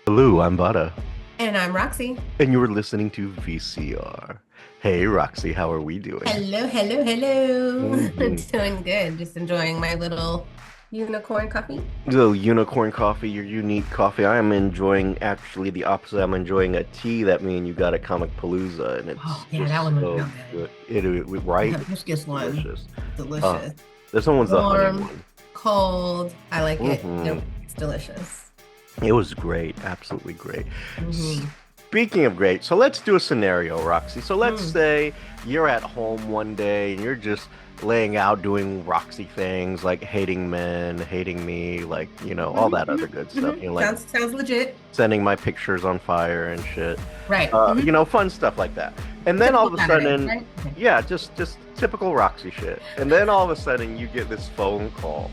Hello, I'm Vara, And I'm Roxy. and you're listening to VCR. Hey, Roxy, how are we doing? Hello, hello, hello. hmm Doing good. Just enjoying my little unicorn coffee. So, unicorn coffee, your unique coffee. I am enjoying actually the opposite. I'm enjoying a tea that me and you got at Comic Palooza, and Oh, it's yeah, that just one was real so good. good. Right? The It's hibiscus one, delicious. Uh, delicious. this one was the honey Warm, one. cold. I like it. hmm It's delicious. It was great, absolutely great. Hmm Speaking of great, so let's do a scenario, Roxy. So let's Hmm. say you're at home one day and you're just laying out doing Roxy things like hating men, hating me, like, all that other good stuff. Like Sounds legit. sending my pictures on fire and shit. Right. Fun stuff like that. And then all Typical of a Saturday, sudden, right? Okay. yeah, just typical Roxy shit. And then all of a sudden you get this phone call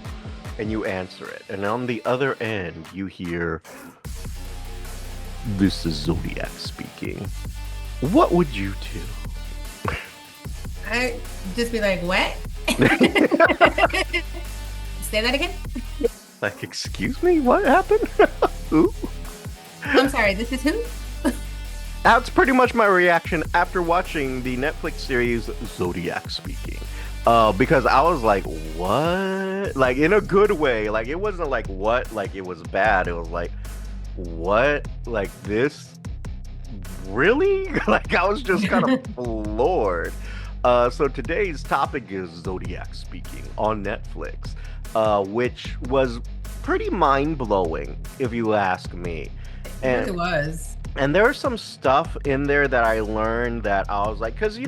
and you answer it. And on the other end, you hear, "This is Zodiac speaking. What would you I just be like, what? do?" Say that again. Like, excuse me, what happened? Ooh. I'm sorry, this is who? That's pretty much my reaction after watching the Netflix series Zodiac Speaking. Because I was like, what? Like, in a good way. Like, it wasn't like, what? Like, it was bad. It was like, what? Like, this? Really? Like, I was just kind of floored. So today's topic is Zodiac Speaking on Netflix, which was pretty mind-blowing, if you ask me. It And really was. and there's some stuff in there that I learned that I was like, because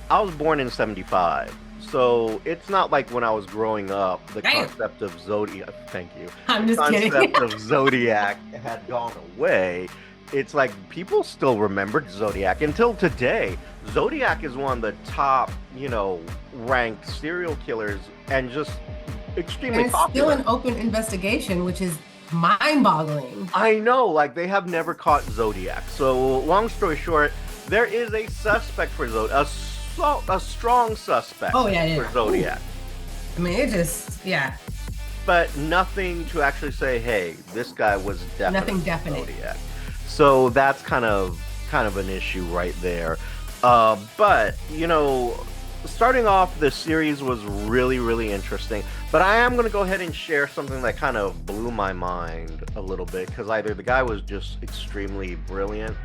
I was born in '75, so it's not like when I was growing up, the Damn. concept of Zodiac, thank you, I'm the just kidding. concept of Zodiac had gone away. It's like people still remembered Zodiac until today. Zodiac is one of the top, ranked serial killers and just And extremely it's still popular. an open investigation, which is mind-boggling. I know, like they have never caught Zodiac. So, long story short, there is a suspect for Zodiac, a strong suspect Oh yeah, for yeah. Ooh. Zodiac, I mean, it just, yeah, but nothing to actually say, hey, this guy was nothing definitely definite. Zodiac. So that's kind of an issue right there. But starting off, the series was really, really interesting. But I am going to go ahead and share something that kind of blew my mind a little bit because either the guy was just extremely brilliant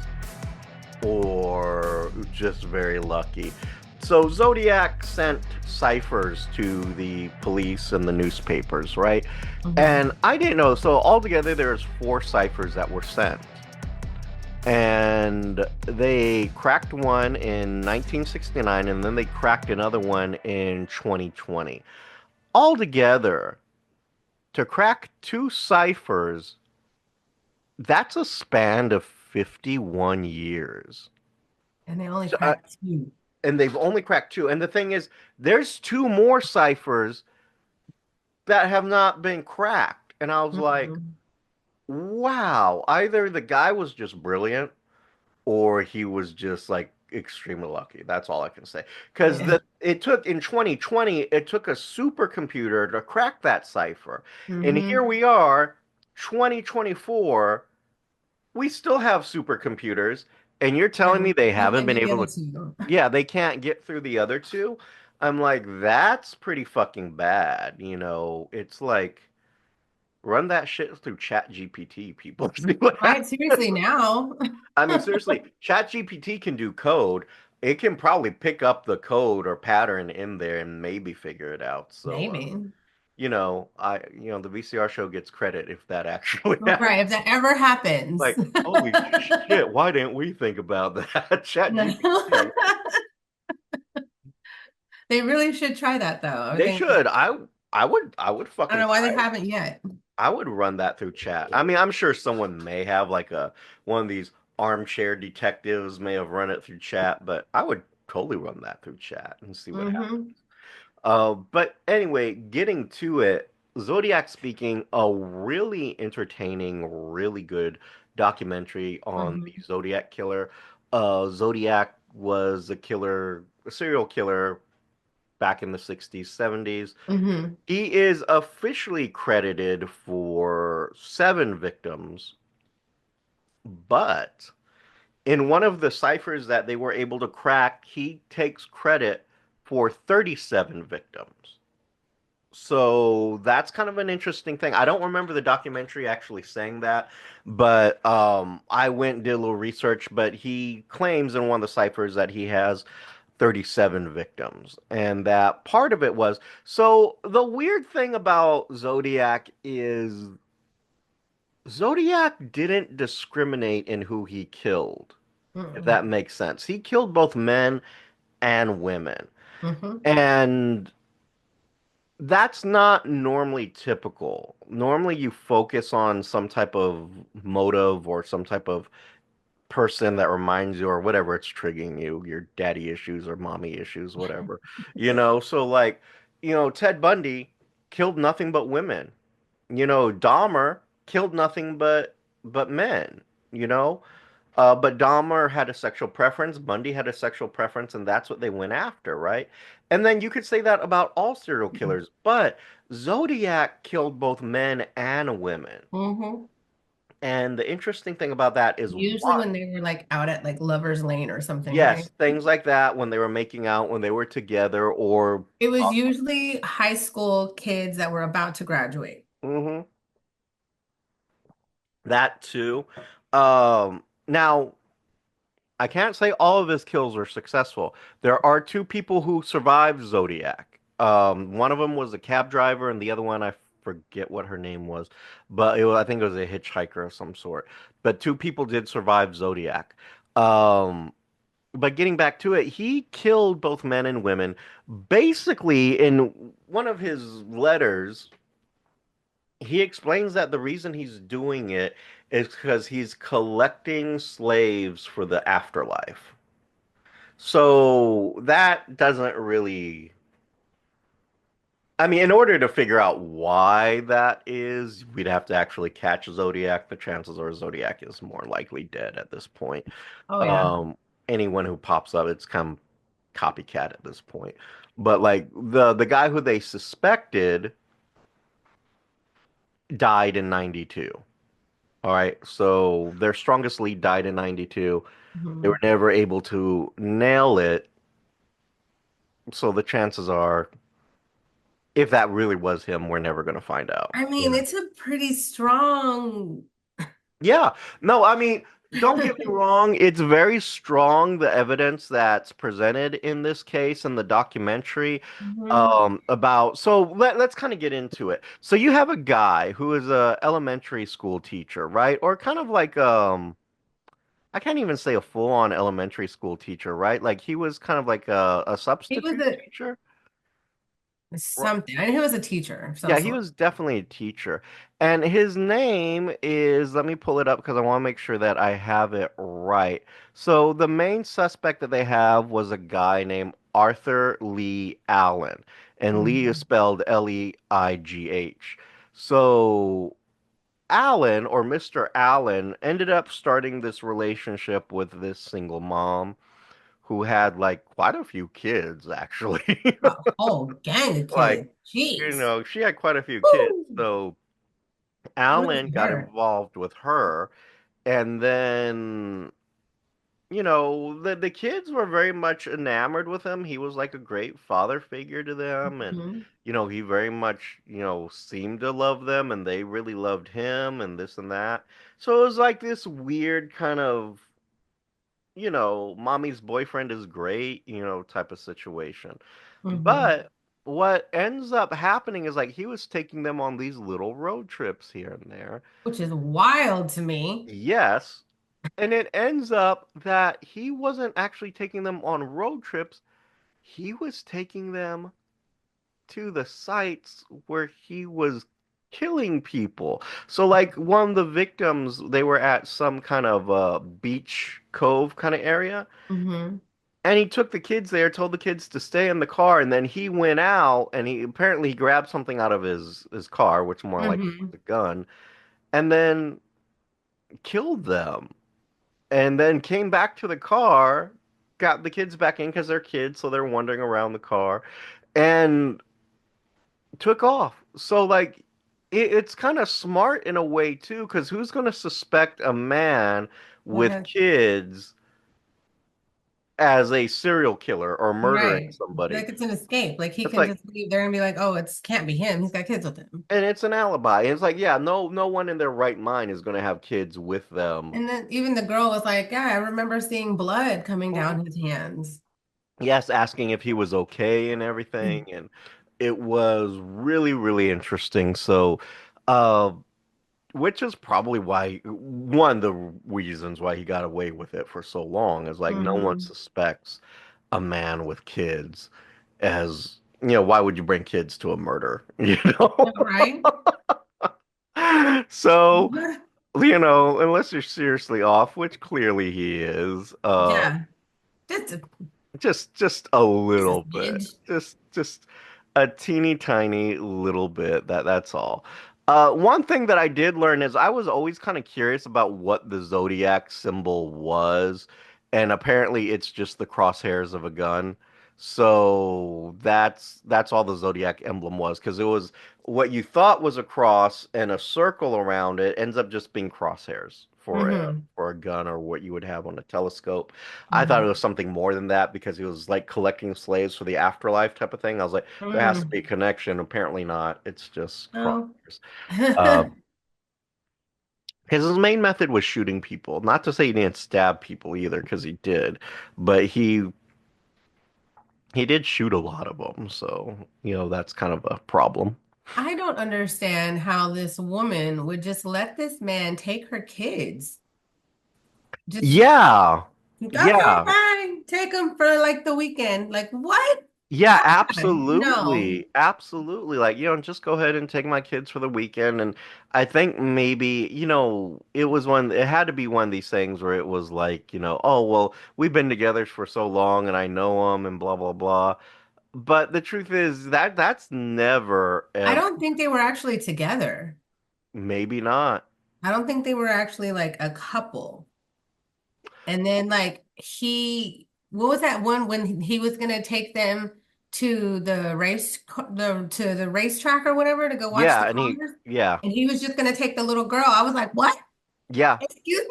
or just very lucky. So Zodiac sent ciphers to the police and the newspapers, right? Mhm. And I didn't know. So altogether, there's four ciphers that were sent, and they cracked one in 1969, and then they cracked another one in 2020. Altogether, to crack two ciphers, that's a span of 51 years. And they only So, cracked two. and they've only cracked two. And the thing is, there's two more ciphers that have not been cracked. And I was like, Mhm. wow, either the guy was just brilliant or he was just like extremely lucky. That's all I can say. Because Yeah. it took in 2020, it took a supercomputer to crack that cipher. And here hmm we are, 2024, we still have supercomputers, and you're telling me And they still haven't can't been get the able other to, two. yeah, they can't get through the other two. I'm like, that's pretty fucking bad. It's like run that shit through Chat GPT, people. See what Right, happens. seriously now. I mean, seriously, Chat GPT can do code. It can probably pick up the code or pattern in there and maybe figure it out. So, Maybe. the VCR show gets credit if that actually Right, if happens. that ever happens. Like, holy shit, why didn't we think about that? Chat No. GPT. They really should try that though. I They think should. I would I don't fucking know why try they it. haven't yet. I would run that through chat. I mean, I'm sure someone may have like a one of these armchair detectives may have run it through chat, but I would totally run that through chat and see what happens. Hmm But anyway, getting to it, Zodiac Speaking, a really entertaining, really good documentary on the hmm Zodiac Killer. Zodiac was a serial killer back in the 60s, 70s. hmm He is officially credited for seven victims, But in one of the ciphers that they were able to crack, he takes credit for 37 victims. So that's kind of an interesting thing. I don't remember the documentary actually saying that, but I went and did a little research. But he claims in one of the ciphers that he has 37 victims, and that part of it was so. The weird thing about Zodiac is Zodiac didn't discriminate in who he killed, if Mm-mm. that makes sense. He killed both men and women. Mm-hmm. And that's not normally typical. Normally, you focus on some type of motive or some type of person that reminds you or whatever it's triggering you, your daddy issues or mommy issues, whatever. So like, Ted Bundy killed nothing but women. Dahmer killed nothing but men, you know? But Dahmer had a sexual preference, Bundy had a sexual preference, and that's what they went after, right? And then you could say that about all serial killers, but Zodiac killed both men and women. Mm-hmm. And the interesting thing about that is Usually why. when they were like out at like Lover's Lane or something, right? Yes, things like that when they were making out, when they were together, or It was usually high school kids that were about to graduate. Mhm, that too. Now I can't say all of his kills are successful. There are two people who survived Zodiac. One of them was a cab driver, and the other one I forget what her name was, but I think it was a hitchhiker of some sort. But two people did survive Zodiac. Um, but getting back to it, he killed both men and women. Basically, in one of his letters, he explains that the reason he's doing it is because he's collecting slaves for the afterlife. So that doesn't really. I mean, in order to figure out why that is, we'd have to actually catch Zodiac. The chances are Zodiac is more likely dead at this point. Oh yeah. Um, Anyone who pops up, it's kind of copycat at this point. But like the guy who they suspected died in 92. All right, so their strongest lead died in 92. They were Mhm. never able to nail it, so the chances are if that really was him, we're never going to find out. I mean, it's a pretty strong. Yeah. No, I mean, don't get me wrong. It's very strong, the evidence that's presented in this case and the documentary Mhm. about. So let's kind of get into it. So you have a guy who is a elementary school teacher, right? Or kind of like I can't even say a full-on elementary school teacher, right? Like he was kind of like a He was substitute teacher. something. I knew he was a teacher of some Yeah, he sort. was definitely a teacher. And his name is, let me pull it up because I want to make sure that I have it right. So the main suspect that they have was a guy named Arthur Lee Allen. And Lee is Mhm. spelled Leigh. So Allen, or Mr. Allen, ended up starting this relationship with this single mom who had like quite a few kids, actually. A whole gang of Like, kids. Jeez. she had quite a few kids. Woo! So Good Alan for got her. involved with her, and then the kids were very much enamored with him. He was like a great father figure to them, and Mhm. he very much seemed to love them, and they really loved him, and this and that. So it was like this weird kind of mommy's boyfriend is great, type of situation. Mhm. But what ends up happening is like he was taking them on these little road trips here and there. Which is wild to me. Yes. And it ends up that he wasn't actually taking them on road trips. He was taking them to the sites where he was killing people. So, like, one of the victims, they were at some kind of beach cove kind of area. Hmm. And he took the kids there, told the kids to stay in the car, and then he went out and he apparently he grabbed something out of his car, which more like was Hmm. a gun, and then killed them. And then came back to the car, got the kids back in because they're kids, so they're wandering around the car, and took off. So like it's kind of smart in a way too, because who's going to suspect a man That with has, kids as a serial killer or murdering right. somebody? Like it's an escape. Like he It's can like, just leave there and be like, oh, can't be him. He's got kids with him. and it's an alibi. It's like, yeah, no one in their right mind is going to have kids with them. And then even the girl was like, yeah, I remember seeing blood coming Mhm. down his hands. Yes, asking if he was okay and everything, and it was really, really interesting. So, uh, which is probably why one of the reasons why he got away with it for so long is like no one Hmm. suspects a man with kids as, why would you bring kids to a murder, you know? Right? So, unless you're seriously off, which clearly he is, Yeah. Just a, just a just a little bit. smidge. Just a teeny tiny little bit. That's all. One thing that I did learn is I was always kind of curious about what the zodiac symbol was, and apparently it's just the crosshairs of a gun. So that's all the zodiac emblem was, because it was what you thought was a cross and a circle around it ends up just being crosshairs Hmm. for a gun or what you would have on a telescope. I thought it Hmm. was something more than that because he was like collecting slaves for the afterlife type of thing. I was like, there has to be a Mm. connection. Apparently not. It's just Oh. crosshairs. Uh, because his main method was shooting people. Not to say he didn't stab people either, because he did, but he did shoot a lot of them. So, that's kind of a problem. I don't understand how this woman would just let this man take her kids. Just, Yeah. okay, Yeah. fine. Take them for like the weekend. Like, what? Yeah, Why? No. absolutely. Absolutely. Like, just go ahead and take my kids for the weekend. And I think maybe, it had to be one of these things where it was like, oh, well, we've been together for so long and I know them and blah, blah, blah. But the truth is that that's never, I ever, don't think they were actually together. maybe not. I don't think they were actually like a couple. And then like what was that one when he was gonna take them to the racetrack or whatever to go watch the Yeah. cars, Yeah. and he was just gonna take the little girl. I was like, what? Yeah. Excuse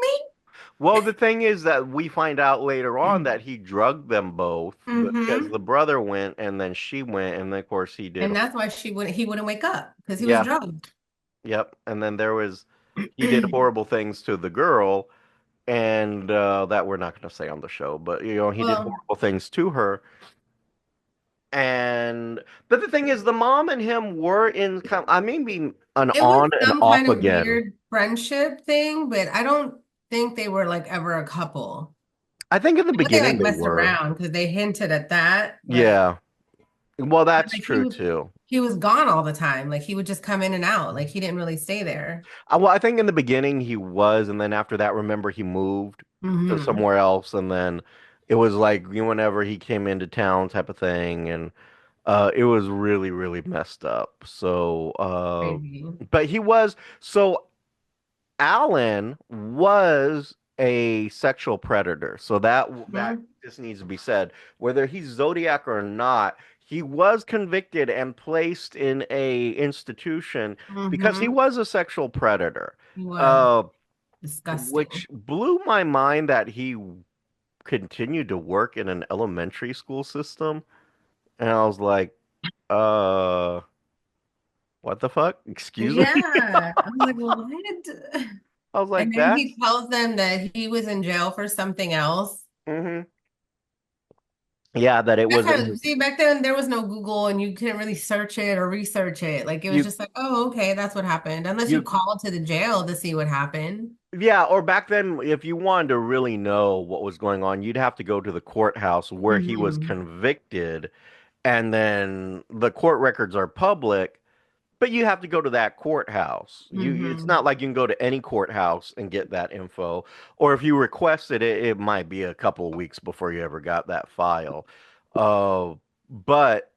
Well, the thing is that we find out later on me? that he drugged them both because Hmm. the brother went and then she went. And then, of course, he did. And that's why he wouldn't wake up because he was Yeah. drugged. Yep. And then he did horrible things to the girl, and that we're not going to say on the show, but he did Well, horrible things to her. But the thing is, the mom and him were in I mean, being an it was on and some off kind of again. weird friendship thing, but I don't think they were like ever a couple. I think in the I know they beginning like they messed were. around because they hinted at that, but Yeah. Well, that's like true too. he was gone all the time. Like he would just come in and out. Like he didn't really stay there. Well, I think in the beginning he was, and then after that, remember he moved to Hmm. somewhere else, and then it was like whenever he came into town type of thing, and it was really, really messed up. So, Crazy. but he was so Alan was a sexual predator. So that Hmm. just needs to be said. Whether he's Zodiac or not, he was convicted and placed in a institution because he Hmm. was a sexual predator. He was Uh, disgusting. which blew my mind that he continued to work in an elementary school system. And I was like, uh, what the fuck? Excuse me? Yeah. I'm like, what? I was And like, then he that's tells them that he was in jail for something else. hmm yeah, that it That's was how, see, back then there was no Google and you couldn't really search it or research it. Like it was you just like, oh, okay, that's what happened. Unless you you called to the jail to see what happened. yeah, or back then if you wanted to really know what was going on, you'd have to go to the courthouse where he was Hmm. convicted, and then the court records are public. But you have to go to that courthouse. It's Hmm. not like you can go to any courthouse and get that info. Or if you requested it, it might be a couple of weeks before you ever got that file. But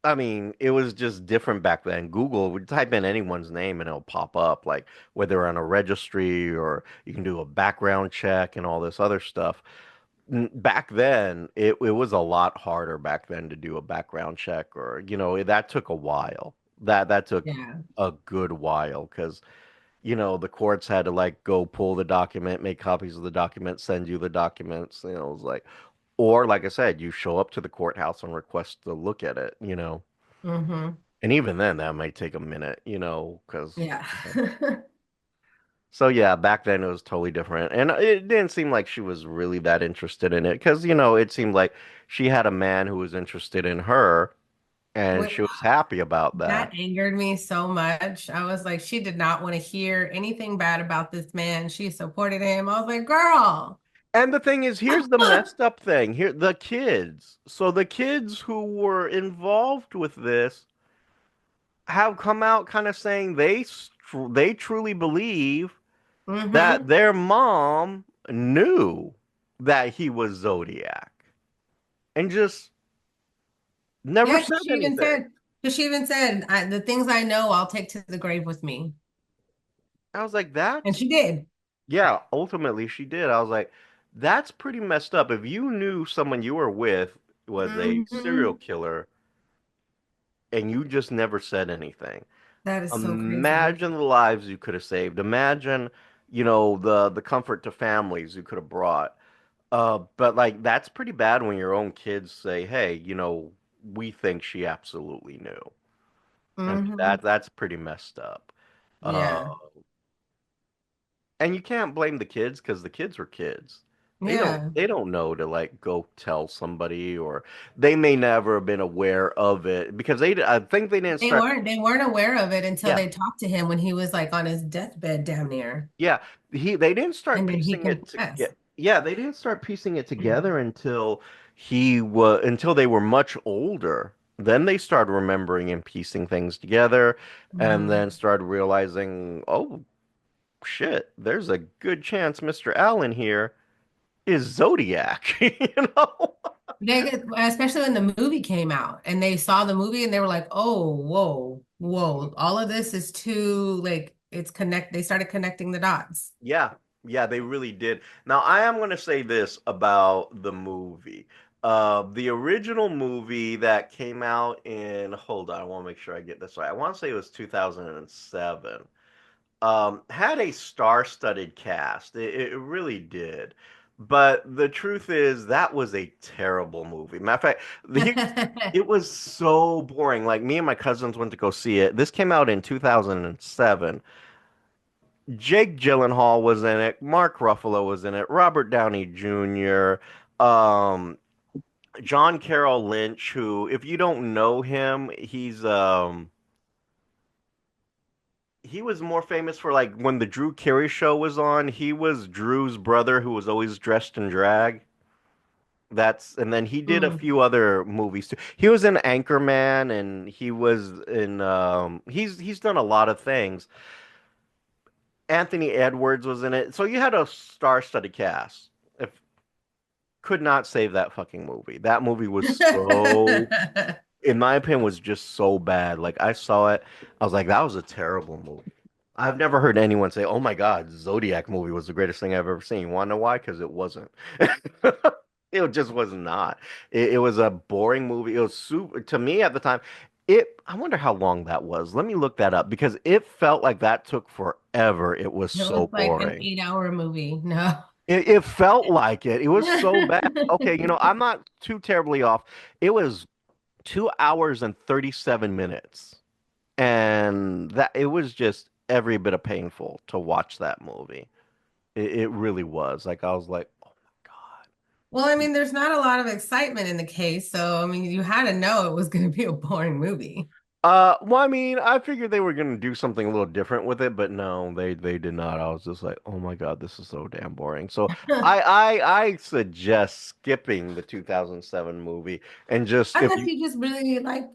I mean, it was just different back then. Google would type in anyone's name and it'll pop up, like whether on a registry or you can do a background check and all this other stuff. Back then, it was a lot harder back then to do a background check, or that took a while. That took Yeah. a good while because the courts had to like go pull the document, make copies of the document, send you the documents. It was like, or like I said, you show up to the courthouse and request to look at it. Mm-hmm. And even then, that might take a minute, because. Yeah. So yeah, back then it was totally different, and it didn't seem like she was really that interested in it because it seemed like she had a man who was interested in her, and Wait, she was happy about that that. angered me so much. I was like, she did not want to hear anything bad about this man. She supported him. I was like, girl. And the thing is, here's the messed up thing. Here, the kids. So the kids who were involved with this have come out kind of saying they truly believe that Mm-hmm. their mom knew that he was Zodiac and just never Yeah, said anything. because she even said, the things I know, I'll take to the grave with me. I was like, And that's, she did. yeah, ultimately she did. I was like, that's pretty messed up. If you knew someone you were with was a serial Hmm. killer and you just never said anything, That is so crazy. imagine the lives you could have saved. Imagine, the comfort to families you could have brought. But like that's pretty bad when your own kids say, "Hey, we think she absolutely knew." I mean, Hmm. that's pretty messed up. Uh, Yeah. and you can't blame the kids because the kids were kids. They don't Yeah. they don't know to like go tell somebody, or they may never have been aware of it because I think they didn't start. They weren't aware of it until Yeah, they talked to him when he was like on his deathbed down there. yeah. They didn't start And then he piecing it to confessed. get. Yeah, they didn't start piecing it together until they were much older. Then they started remembering and piecing things together, and Mhm. then started realizing, oh shit, there's a good chance Mr. Allen here is Zodiac, you know? Especially when the movie came out and they saw the movie and they were like, oh, whoa, whoa, all of this is too like they started connecting the dots. Yeah, yeah, they really did. Now, I am going to say this about the movie. The original movie that came out in, hold on, I want to make sure I get this right. I want to say it was 2007. Had a star-studded cast. It really did. But the truth is, that was a terrible movie. Matter of fact, it was so boring. Like me and my cousins went to go see it. This came out in 2007. Jake Gyllenhaal was in it. Mark Ruffalo was in it. Robert Downey Jr. Um, John Carroll Lynch, who, if you don't know him, he was more famous for like when the Drew Carey show was on. He was Drew's brother who was always dressed in drag. And then he did a Mm. few other movies too. He was in Anchorman, and he was in he's done a lot of things. Anthony Edwards was in it. So you had a star-studded cast. If Could not save that fucking movie. That movie was so, in my opinion, was just so bad. Like I saw it, I was like, that was a terrible movie. I've never heard anyone say, "Oh my God, Zodiac movie was the greatest thing I've ever seen." You want to know why? Because it wasn't. It just was not. It was a boring movie. It was super to me at the time. I wonder how long that was. Let me look that up because it felt like that took forever. It was It was so like an boring. 8 hour movie. No. It felt like it. It was so bad. Okay, I'm not too terribly off. It was 2 hours and 37 minutes. And that it was just every bit of painful to watch that movie. It really was. Like I was like, oh my Well, I God. mean, there's not a lot of excitement in the case, so I mean, you had to know it was going to be a boring movie. Well, I mean, I figured they were gonna do something a little different with it, but no, they did not. I was just like, oh my God, this is so damn boring. So I suggest skipping the 2007 movie and just if Unless you you just really like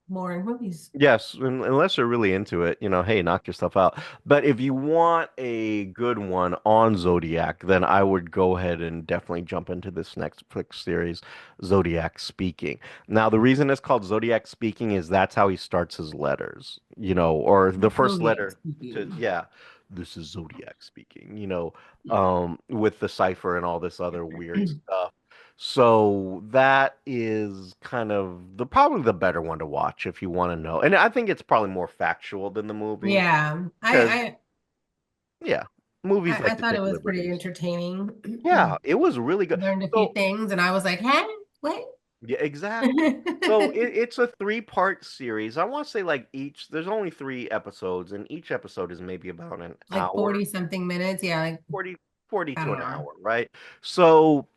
boring movies. yes, unless you're really into it, hey, knock yourself out. But if you want a good one on Zodiac, then I would go ahead and definitely jump into this Netflix series, Zodiac Speaking. Now, the reason it's called Zodiac Speaking is that's how he starts his letters, or the first Zodiac letter speaking. yeah, this is Zodiac speaking, with the cipher and all this other weird stuff. So that is kind of the probably the better one to watch if you want to know. And I think it's probably more factual than the movie Yeah, because yeah, movies I like to thought it take was pretty liberties. entertaining. Yeah, it was really good. Learned a few So things, and I was like, "Huh? What?" yeah, exactly. So it's a three-part series. I want to say like each, there's only three episodes, and each episode is maybe about an Like hour, 40 something minutes. Yeah, like 40, 40 about to an an hour. hour, right? So,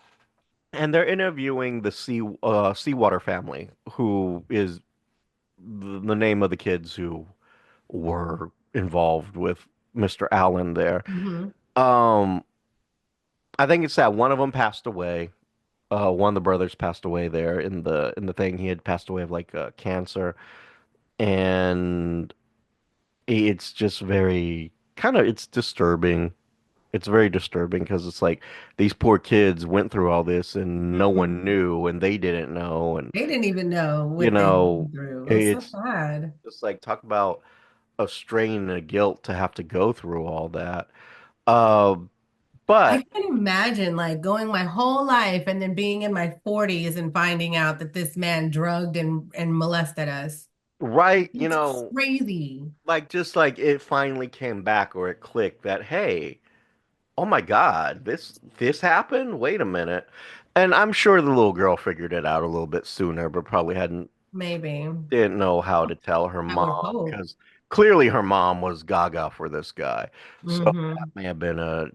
and they're interviewing the Seawater family, who is the name of the kids who were involved with Mr. Allen there. Hmm. Um, I think it's that one of them passed away. One of the brothers passed away there in the thing. He had passed away of like cancer, and it's just very kind of it's disturbing. It's very disturbing because it's like these poor kids went through all this and no one Hmm. knew and they didn't know and They didn't even know you what they know went through. It was so it's sad. just like talk about a strain and a guilt to have to go through all that. Uh, I but can't imagine like going my whole life and then being in my 40s and finding out that this man drugged and molested us. right, It's crazy. like just like it finally came back or it clicked that hey, oh my God, this happened? Wait a minute. And I'm sure the little girl figured it out a little bit sooner, but probably hadn't Maybe. didn't know how to tell her I would mom hope. because clearly her mom was gaga for this guy. So that Hmm. may have been a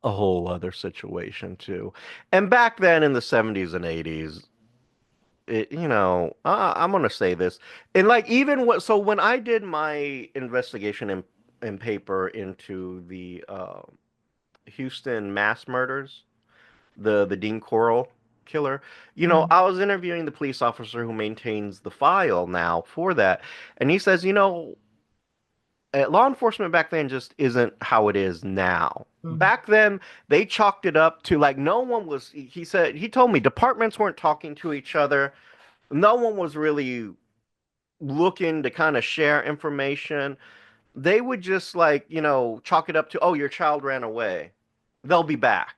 whole other situation too. And back then in the 70s and 80s, I'm gonna say this. And like even what so when I did my investigation in paper into the Houston mass murders, the Dean Coral killer. Hmm. I was interviewing the police officer who maintains the file now for that, and he says, law enforcement back then just isn't how it is now. Back then, they chalked it up to like no one was, he said, he told me departments weren't talking to each other. No one was really looking to kind of share information. They would just like, chalk it up to, oh, your child ran away. They'll be back.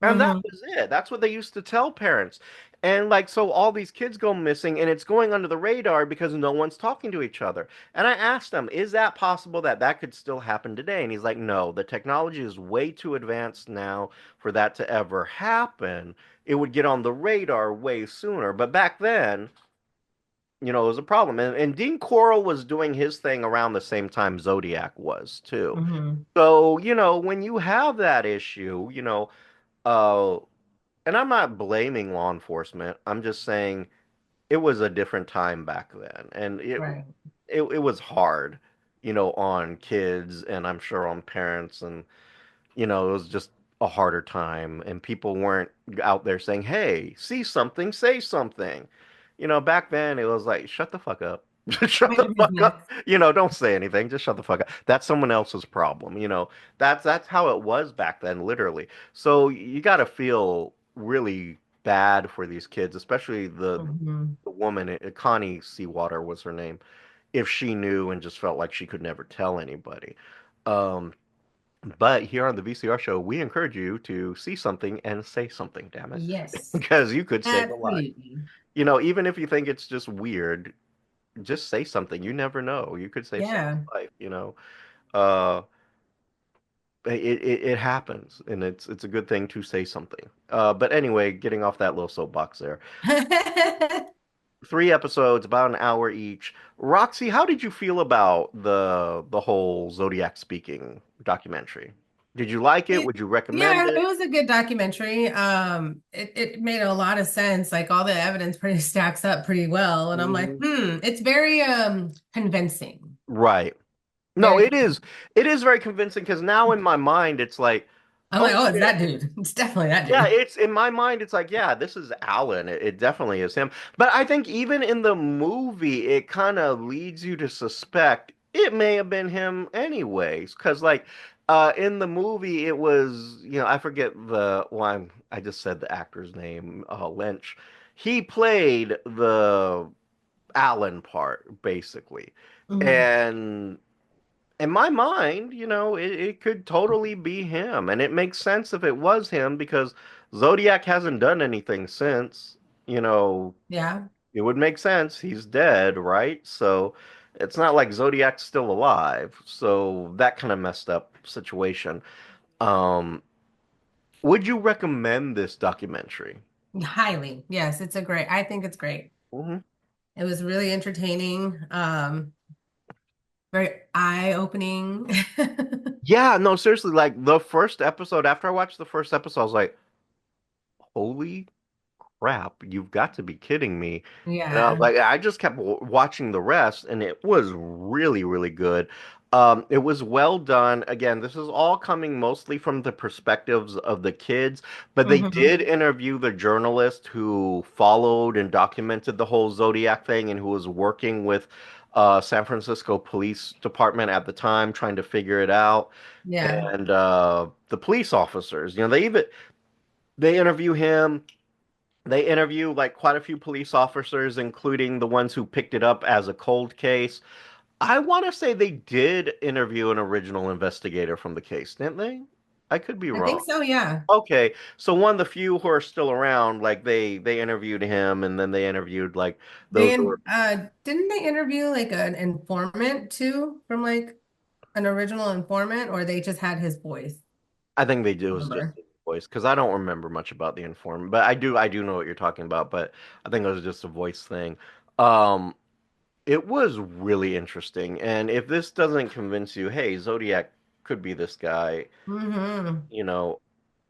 And that Hmm. was it. That's what they used to tell parents. And like, so all these kids go missing and it's going under the radar because no one's talking to each other. And I asked him, is that possible that that could still happen today? And he's like, no, the technology is way too advanced now for that to ever happen. It would get on the radar way sooner. But back then, it was a problem. And Dean Corll was doing his thing around the same time Zodiac was too. Hmm. So, when you have that issue, uh, and I'm not blaming law enforcement. I'm just saying it was a different time back then, and Right. it was hard, on kids, and I'm sure on parents, and it was just a harder time, and people weren't out there saying, "Hey, see something, say something." Back then it was like, "Shut the fuck up." Just shut Mind the your fuck business. up. Don't say anything. Just shut the fuck up. That's someone else's problem. That's how it was back then, literally. So you got to feel really bad for these kids, especially Hmm. the woman, Connie Seawater was her name, if she knew and just felt like she could never tell anybody. Um, but here on the VCR show, we encourage you to see something and say something, damn it. Yes, Because you could save a life. absolutely. Even if you think it's just weird, just say something. You never know. You could save someone's Yeah. life. Uh, it happens, and it's a good thing to say something. But anyway, getting off that little soapbox there. Three episodes, about an hour each. Roxy, how did you feel about the whole Zodiac Speaking documentary? Did you like it? It, Would you recommend yeah, it it? was a good documentary. It made a lot of sense. Like all the evidence pretty stacks up pretty well. And I'm like, Mhm. it's very convincing. Right. No, Very it convincing. is. It is very convincing because now in my mind it's like, I'm oh like, oh, it's shit. that dude. It's definitely that Yeah, dude. it's in my mind. It's like, yeah, this is Alan. It definitely is him. But I think even in the movie, it kind of leads you to suspect it may have been him anyways. Because like, in the movie, it was I forget I just said the actor's name, Lynch. He played the Alan part basically, Mhm. and in my mind, it could totally be him. And it makes sense if it was him because Zodiac hasn't done anything since. You know, Yeah. it would make sense. He's dead, right? So it's not like Zodiac's still alive. So that kind of messed up situation. Um, would you recommend this documentary? Highly. Yes, I think it's great. Hmm. It was really entertaining, very eye-opening. Yeah, no, seriously, like the first episode, after I watched the first episode, I was like, holy crap, you've got to be kidding me. And I was Yeah. like, I just kept watching the rest, and it was really, really good. It was well done. Again, this is all coming mostly from the perspectives of the kids, but they Hmm. did interview the journalist who followed and documented the whole Zodiac thing and who was working with San Francisco Police Department at the time, trying to figure it out. Yeah. And the police officers, they interview him. They interview like quite a few police officers, including the ones who picked it up as a cold case. I want to say they did interview an original investigator from the case, didn't they? I could be I think wrong. so, yeah. Okay, so one of the few who are still around, like they interviewed him, and then they interviewed like those who were. Didn't they interview like an informant too from like an original informant, or they just had his voice? I think they did. It was just Remember? his voice because I don't remember much about the informant, but I do know what you're talking about. But I think it was just a voice thing. Um, It was really interesting. And if this doesn't convince you, hey, Zodiac could be this guy, Hmm. you know,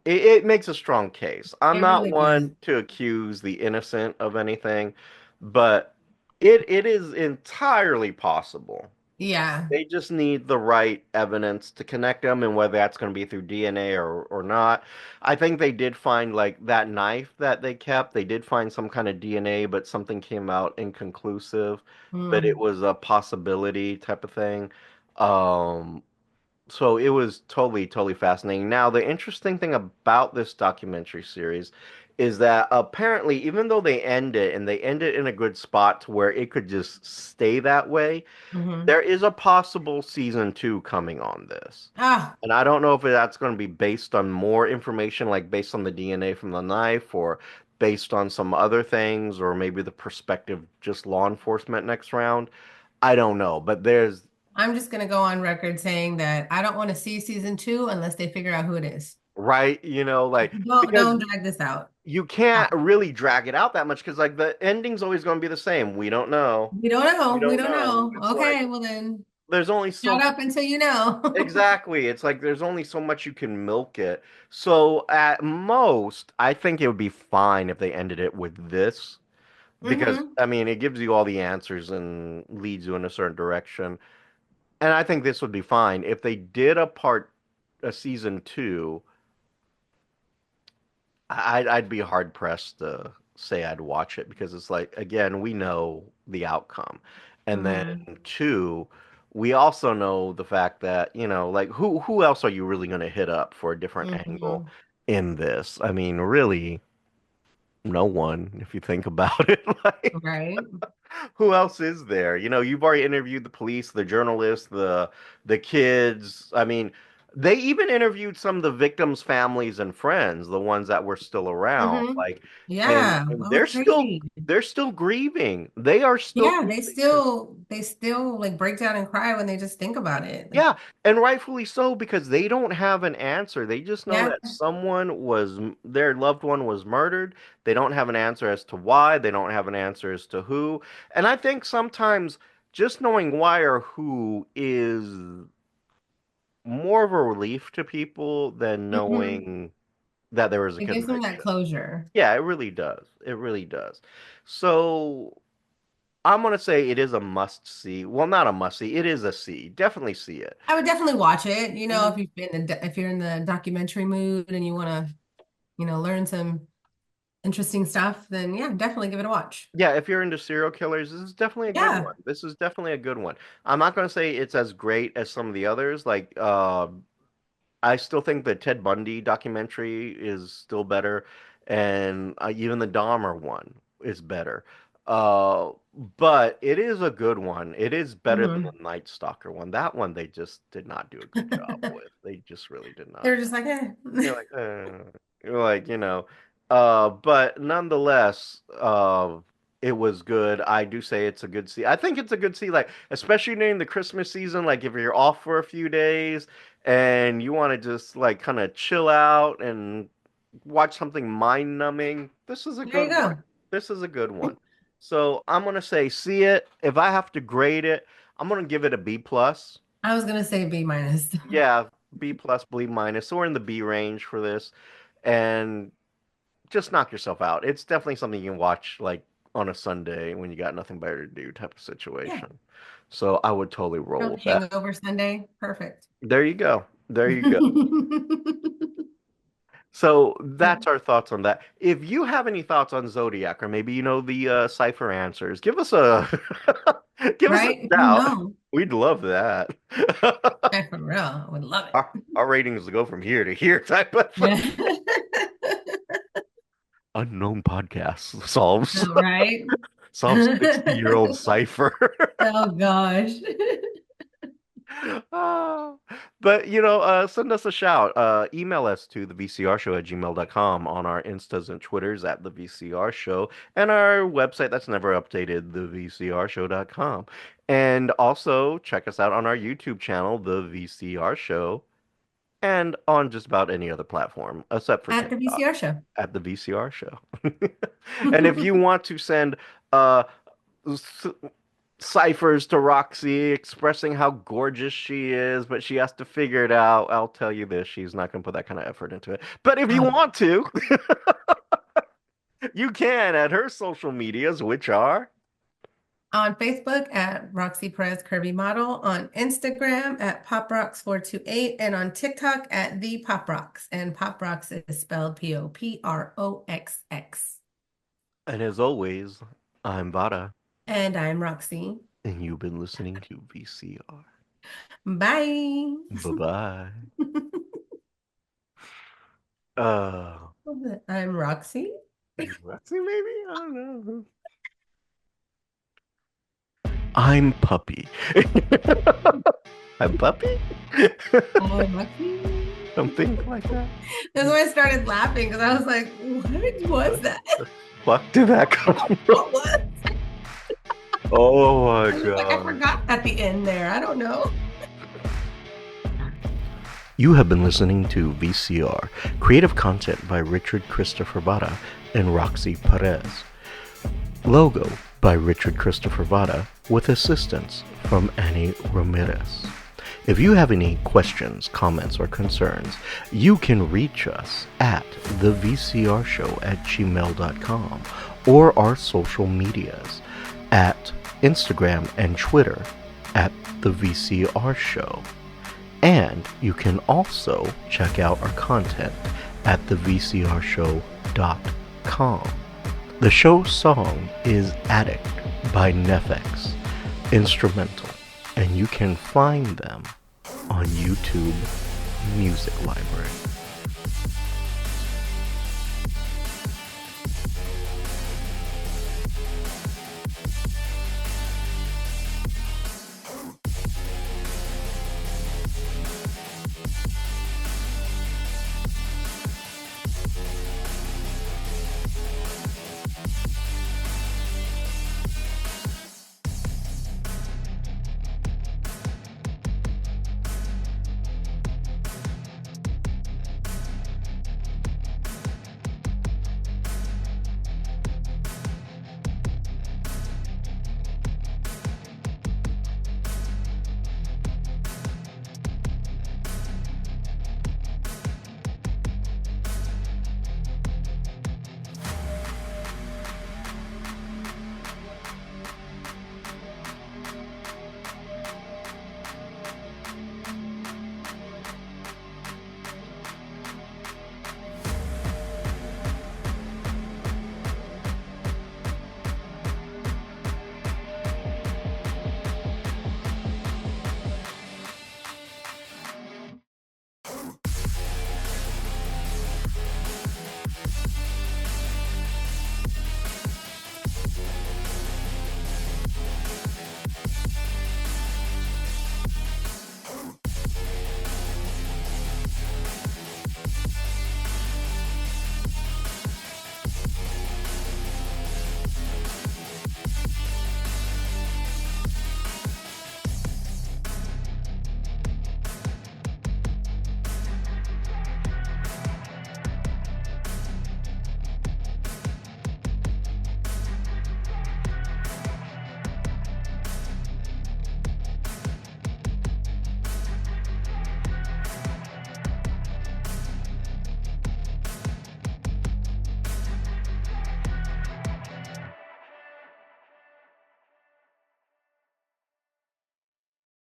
it makes a strong case. I'm It not really does. one to accuse the innocent of anything, but it is entirely possible. Yeah. They just need the right evidence to connect them, and whether that's going to be through DNA or not. I think they did find like that knife that they kept. They did find some kind of DNA, but something came out inconclusive. But it Mm. was a possibility type of thing. Um, so it was totally, totally fascinating. Now, the interesting thing about this documentary series is that apparently, even though they end it and they end it in a good spot to where it could just stay that way, Hmm. there is a possible season two coming on this. Ah, And I don't know if that's going to be based on more information, like based on the DNA from the knife, or based on some other things, or maybe the perspective just law enforcement next round. I don't know. But there's, I'm just gonna go on record saying that I don't want to see season two unless they figure out who it is. right, like, because Don't drag this out. you Uh, can't really drag it out that much because, like, the ending's always going to be the same. We don't know. We don't know. We We don't don't know. know. It's like, Okay, well then there's only shut so up until you know. exactly. It's like there's only so much you can milk it. So at most, I think it would be fine if they ended it with this because Hmm. I mean it gives you all the answers and leads you in a certain direction. And I think this would be fine. If they did a season two, I'd be hard pressed to say I'd watch it because it's like again, we know the outcome. And then Hmm. two, we also know the fact that, like who else are you really going to hit up for a different angle Hmm. in this? I mean, really no one if you think about it. Like Right. who else is there? You've already interviewed the police, the journalists, the kids. I mean, they even interviewed some of the victims' families and friends, the ones that were still around. Hmm. Like, and, Yeah. and Oh, they're it's still crazy. they're still grieving. They are still Yeah, grieving. they still like break down and cry when they just think about it. Like, Yeah, and rightfully so because they don't have an answer. They just know yeah. that their loved one was murdered. They don't have an answer as to why. They don't have an answer as to who. And I think sometimes just knowing why or who is more of a relief to people than Hmm. knowing that there was a It gives them that conviction. closure. Yeah, it really does. It really does. So I'm gonna say it is a must see. Well, not a must see. It is a see. Definitely see it. I would definitely watch it. Mhm. If you're in the documentary mood and you want to, learn some interesting stuff, then yeah, definitely give it a watch. Yeah, if you're into serial killers, this is definitely a good Yeah. one. This is definitely a good one. I'm not going to say it's as great as some of the others. Like, I still think the Ted Bundy documentary is still better, and even the Dahmer one is better. Uh, but it is a good one. It is better than Hmm. the Night Stalker one. That one they just did not do a good job with. They just really did not. They're just like, eh. You're like, you're like, but nonetheless, it was good. I do say it's a good see. I think it's a good see, like especially during the Christmas season. Like if you're off for a few days and you want to just like kind of chill out and watch something mind-numbing, this is a There good you one. go. This is a good one. So I'm gonna say see it. If I have to grade it, I'm gonna give it a B plus. I was gonna say B minus. Yeah, B plus, B minus. So we're in the B range for this, and just knock yourself out. It's definitely something you can watch like on a Sunday when you got nothing better to do type of Yeah. situation. So I would totally roll Oh, with that. Hangover Sunday. Perfect. There you go. There you go. So Yeah. that's our thoughts on that. If you have any thoughts on Zodiac, or maybe you know the cipher answers, give us a give us a Right? Who shout. knows? We'd love that. Yeah, for real. I would love it. Our ratings go from here to here type of Yeah. unknown podcast solves All right. solves 60-year-old cipher. Oh gosh. Ah, but send us a shout. Email us to thevcrshow@gmail.com, on our Instas and Twitters at the VCR Show, and our website that's never updated, thevcrshow.com. And also check us out on our YouTube channel, The VCR Show, and on just about any other platform except for At the TikTok VCR show. at the VCR Show. And if you want to send uh s- ciphers to Roxy expressing how gorgeous she is, but she has to figure it out, I'll tell you this, she's not going to put that kind of effort into it. But if you Oh, want to, you can at her social medias, which are on Facebook at Roxy Perez Curvy Model, on Instagram at PopRox428, and on TikTok at the PopRox. And PopRox is spelled POPROXX. and as always, I'm Vara, And I'm Roxy. and you've been listening to VCR. Bye. Bye-bye. Uh, I'm Roxy. Roxy, maybe? I don't know. I'm Puppy. I'm Puppy? I'm Roxy. Something like that. That's why I started laughing because I was like, what was that? Fuck did that come from? What was? Oh I my was like, I god. forgot at the end there. I don't know. You have been listening to VCR, creative content by Richard Christopher Vara and Roxy Perez. Logo by Richard Christopher Vara with assistance from Annie Ramirez. If you have any questions, comments, or concerns, you can reach us at thevcrshow@gmail.com or our social medias at Instagram and Twitter at The VCR Show. And you can also check out our content at thevcrshow.com. The show's song is Addict by Nefex, instrumental, and you can find them on YouTube Music Library.